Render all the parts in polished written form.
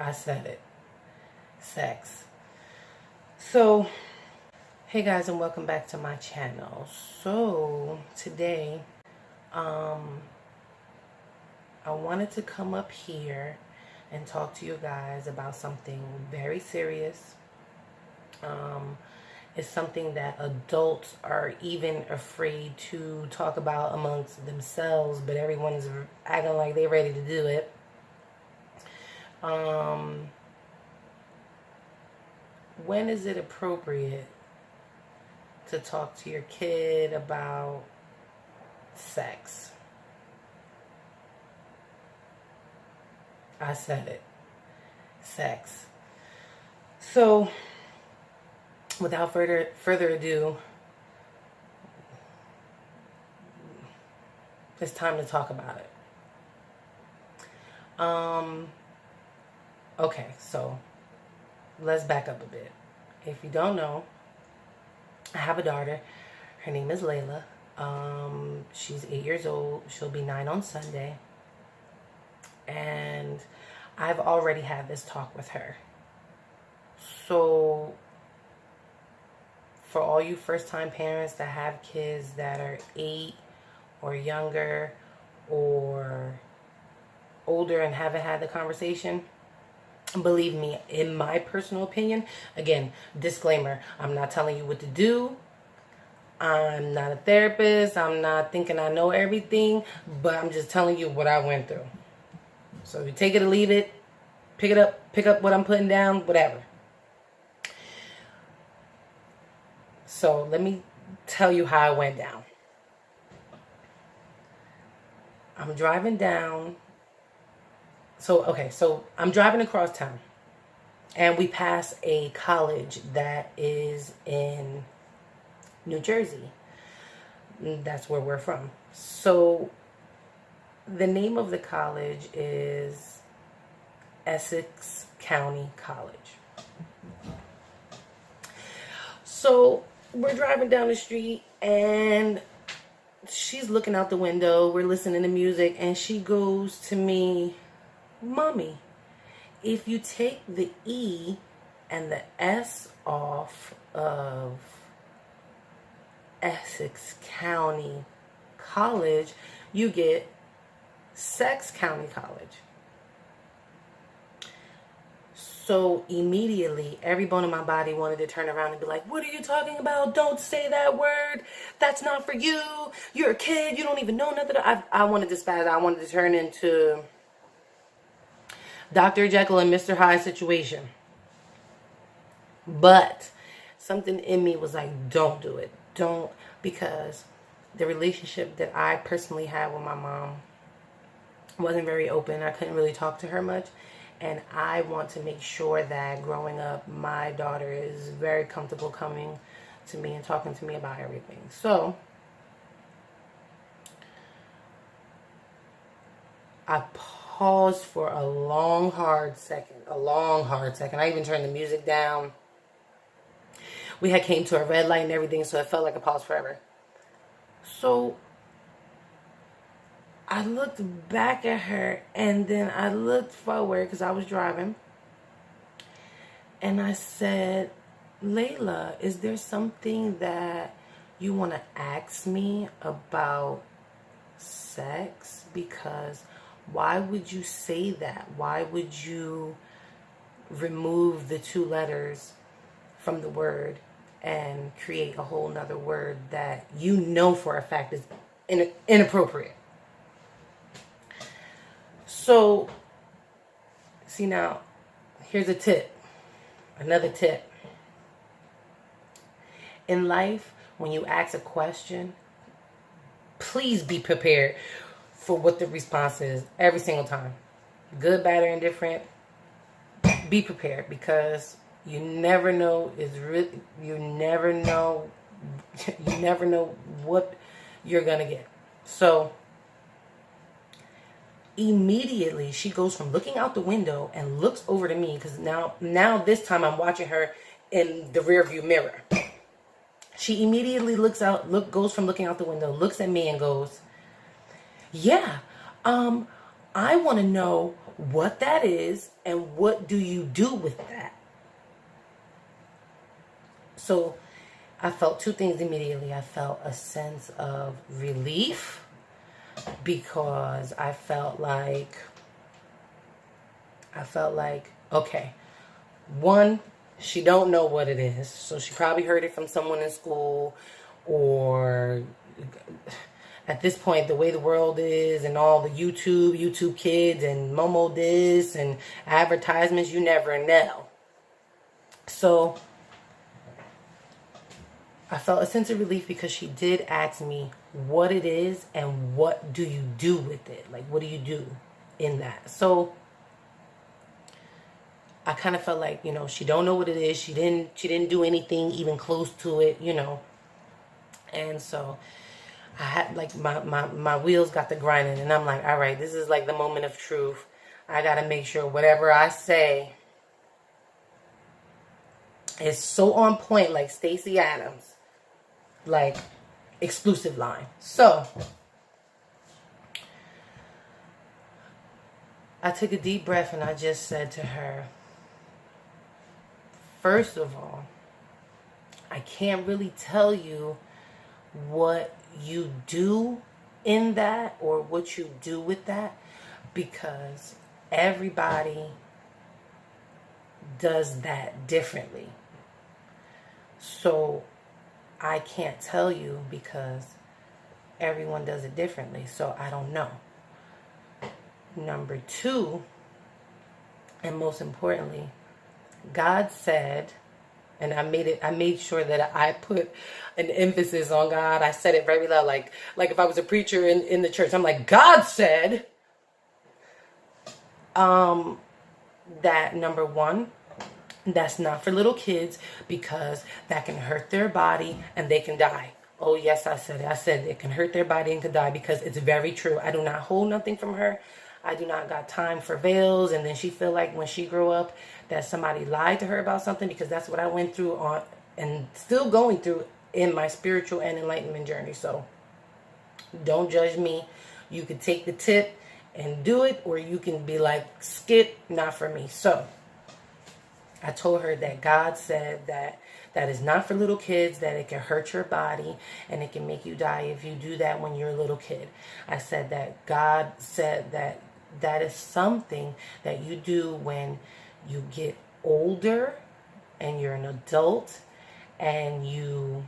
I said it. Sex. So, hey guys, and welcome back to my channel. So, today, I wanted to come up here and talk to you guys about something very serious. It's something that adults are even afraid to talk about amongst themselves, but everyone is acting like they're ready to do it. When is it appropriate to talk to your kid about sex? I said it. Sex. So, without further ado, it's time to talk about it. Okay, so let's back up a bit. If you don't know, I have a daughter. Her name is Layla. She's 8 years old. She'll be 9 on Sunday. And I've already had this talk with her. So, for all you first-time parents that have kids that are 8 or younger or older and haven't had the conversation, believe me, in my personal opinion, again, disclaimer, I'm not telling you what to do. I'm not a therapist. I'm not thinking I know everything, but I'm just telling you what I went through. So if you take it or leave it, pick up what I'm putting down, whatever. So let me tell you how I went down. I'm driving down. So I'm driving across town. And we pass a college that is in New Jersey. That's where we're from. So the name of the college is Essex County College. So we're driving down the street and she's looking out the window. We're listening to music and she goes to me, "Mommy, if you take the E and the S off of Essex County College, you get Sex County College." So immediately, every bone in my body wanted to turn around and be like, "What are you talking about? Don't say that word. That's not for you. You're a kid. You don't even know nothing." I wanted to spaz. I wanted to turn into Dr. Jekyll and Mr. Hyde situation. But something in me was like, don't do it. Don't, because the relationship that I personally had with my mom wasn't very open. I couldn't really talk to her much. And I want to make sure that growing up, my daughter is very comfortable coming to me and talking to me about everything. So I paused for a long, hard second. I even turned the music down. We had came to a red light and everything, so it felt like a pause forever. So I looked back at her and then I looked forward because I was driving. And I said, "Layla, is there something that you want to ask me about sex? Because why would you say that? Why would you remove the 2 letters from the word and create a whole nother word that you know for a fact is inappropriate?" So, see now, here's a tip. Another tip. In life, when you ask a question, please be prepared for what the response is every single time. Good, bad, or indifferent. Be prepared because you never know you never know what you're gonna get. So immediately she goes from looking out the window and looks over to me, because now this time I'm watching her in the rear view mirror. She immediately goes from looking out the window, looks at me and goes, "Yeah, I want to know what that is and what do you do with that. So I felt two things immediately. I felt a sense of relief because I felt like, okay, one, she don't know what it is. So she probably heard it from someone in school, or at this point, the way the world is and all the YouTube kids and Momo this and advertisements, you never know. So I felt a sense of relief because she did ask me what it is and what do you do with it? Like, what do you do in that? So I kind of felt like, she don't know what it is. She didn't do anything even close to it, And so I had like my wheels got to grinding, and I'm like, all right, this is like the moment of truth. I got to make sure whatever I say is so on point, like Stacey Adams, like exclusive line. So I took a deep breath and I just said to her, first of all, I can't really tell you what you do in that or what you do with that, because everybody does that differently. So I can't tell you because everyone does it differently. So I don't know. Number two, and most importantly, God said, and I made sure that I put an emphasis on God. I said it very loud, like if I was a preacher in the church. I'm like, God said that, number one, that's not for little kids because that can hurt their body and they can die. Oh yes, I said it. I said it can hurt their body and can die because it's very true. I do not hold nothing from her. I do not got time for veils, and then she feel like when she grew up that somebody lied to her about something, because that's what I went through on and still going through in my spiritual and enlightenment journey. So don't judge me. You can take the tip and do it, or you can be like, skip, not for me. So I told her that God said that is not for little kids, that it can hurt your body and it can make you die if you do that when you're a little kid. I said that God said that is something that you do when you get older and you're an adult and you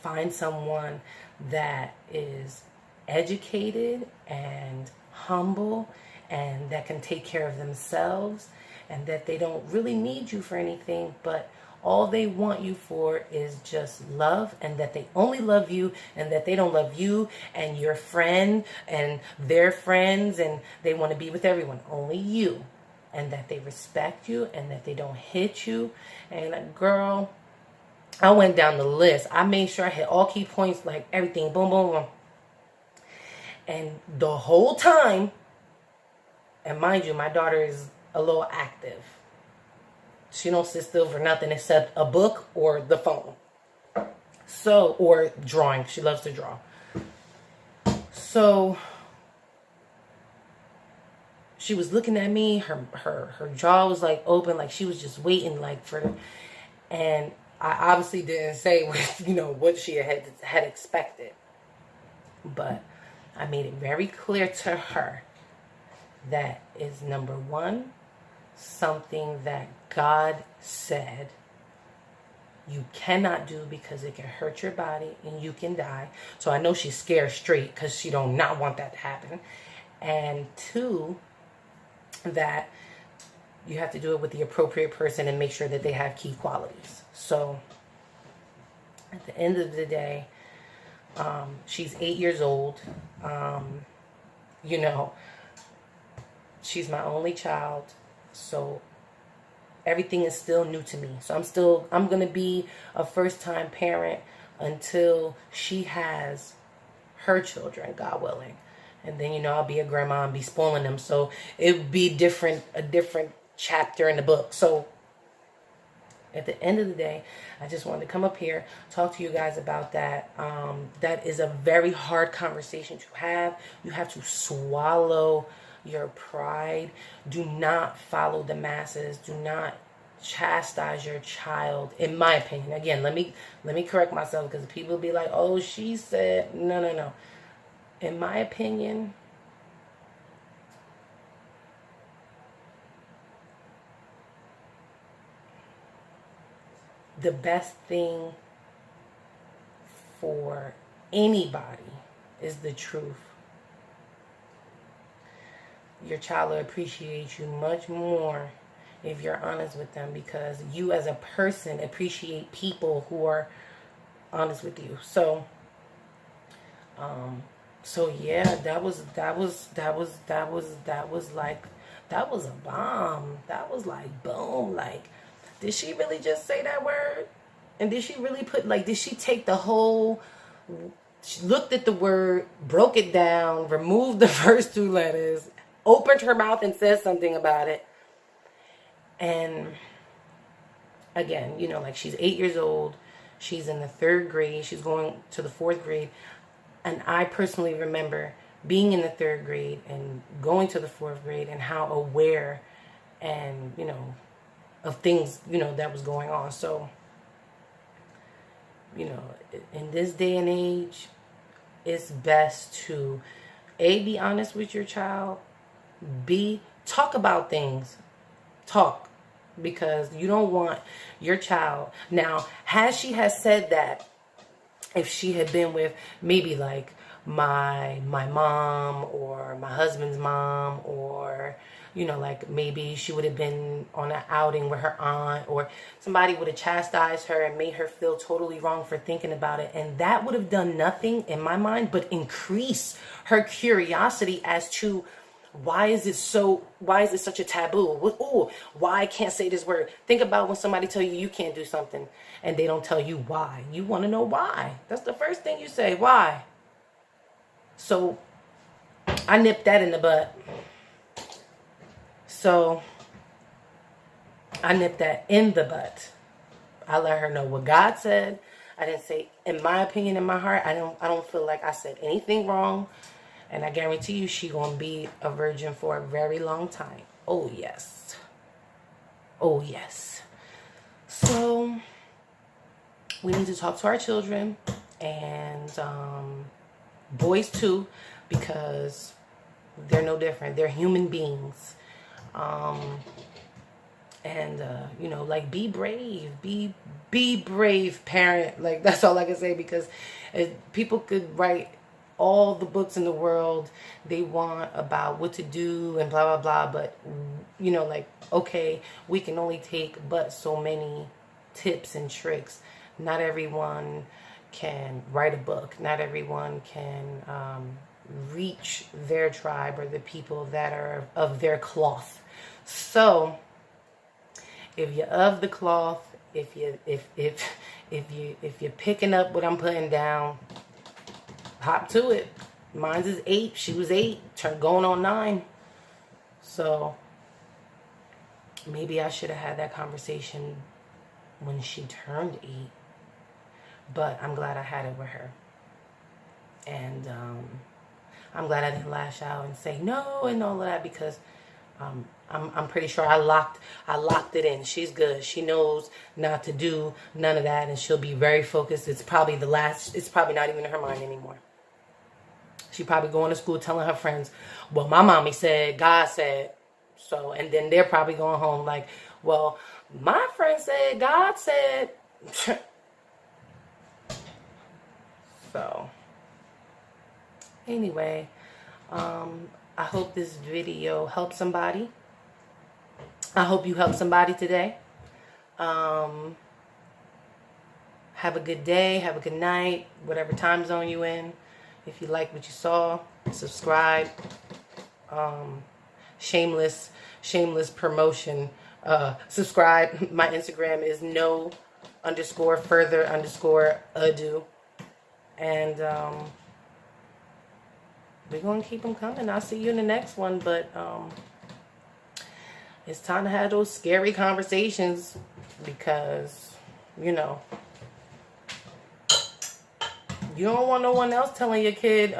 find someone that is educated and humble and that can take care of themselves, and that they don't really need you for anything, but all they want you for is just love, and that they only love you, and that they don't love you and your friend and their friends, and they want to be with everyone, only you, and that they respect you and that they don't hit you. And girl, I went down the list. I made sure I hit all key points, like everything, boom, boom, boom. And the whole time, and mind you, my daughter is a little active. She don't sit still for nothing except a book or the phone. So, or drawing. She loves to draw. So she was looking at me. Her jaw was like open, like she was just waiting, like for. And I obviously didn't say what she had expected, but I made it very clear to her that is, number one, something that God said you cannot do because it can hurt your body and you can die. So I know she's scared straight because she don't not want that to happen. And two, that you have to do it with the appropriate person and make sure that they have key qualities. So at the end of the day, she's 8 years old. She's my only child. So everything is still new to me. So I'm going to be a first-time parent until she has her children, God willing. And then, I'll be a grandma and be spoiling them. So it would be a different chapter in the book. So at the end of the day, I just wanted to come up here, talk to you guys about that. That is a very hard conversation to have. You have to swallow your pride. Do not follow the masses. Do not chastise your child, in my opinion. Again, let me correct myself, because people be like, oh, she said, no. In my opinion, the best thing for anybody is the truth. Your child will appreciate you much more if you're honest with them, because you as a person appreciate people who are honest with you. So yeah, that was like, that was a bomb. That was like boom. Like, did she really just say that word? And did she really put, like, did she take the whole, she looked at the word, broke it down, removed the first two letters, opened her mouth and said something about it? And again, you know, like, she's 8 years old. She's in the 3rd grade. She's going to the 4th grade. And I personally remember being in the 3rd grade and going to the 4th grade, and how aware and, you know, of things, you know, that was going on. So, you know, in this day and age, it's best to A, be honest with your child. B, talk about things. Talk. Because you don't want your child. Now, she has said that if she had been with maybe like my mom or my husband's mom, or, you know, like maybe she would have been on an outing with her aunt, or somebody would have chastised her and made her feel totally wrong for thinking about it. And that would have done nothing in my mind but increase her curiosity as to, why is it such a taboo? Oh, why I can't say this word? Think about when somebody tell you can't do something and they don't tell you why. You want to know why. That's the first thing you say. Why? So I nipped that in the bud. I let her know what God said. I didn't say, in my opinion, in my heart, I don't feel like I said anything wrong. And I guarantee you, she gonna be a virgin for a very long time. Oh, yes. Oh, yes. So, we need to talk to our children, and boys too, because they're no different. They're human beings. You know, like, be brave. Be brave, parent. Like, that's all I can say, because people could write all the books in the world they want about what to do and blah blah blah, but, you know, like, okay, we can only take but so many tips and tricks. Not everyone can write a book. Not everyone can reach their tribe or the people that are of their cloth. So if you're of the cloth, if you're picking up what I'm putting down, hop to it. Mine's is 8. She was 8, going on 9. So maybe I should have had that conversation when she turned 8. But I'm glad I had it with her. And I'm glad I didn't lash out and say no and all of that, because I'm pretty sure I locked it in. She's good. She knows not to do none of that, and she'll be very focused. It's probably not even in her mind anymore. She probably going to school telling her friends, well, my mommy said, God said. So, and then they're probably going home like, well, my friend said, God said. So, anyway, I hope this video helped somebody. I hope you helped somebody today. Have a good day. Have a good night. Whatever time zone you in. If you like what you saw, subscribe. Shameless promotion. Subscribe. My Instagram is no_further_ado. And we're going to keep them coming. I'll see you in the next one. But it's time to have those scary conversations, because, you know, you don't want no one else telling your kid,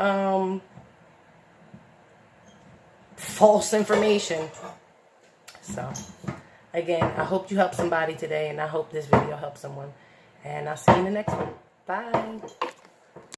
false information. So, again, I hope you help somebody today, and I hope this video helps someone. And I'll see you in the next one. Bye.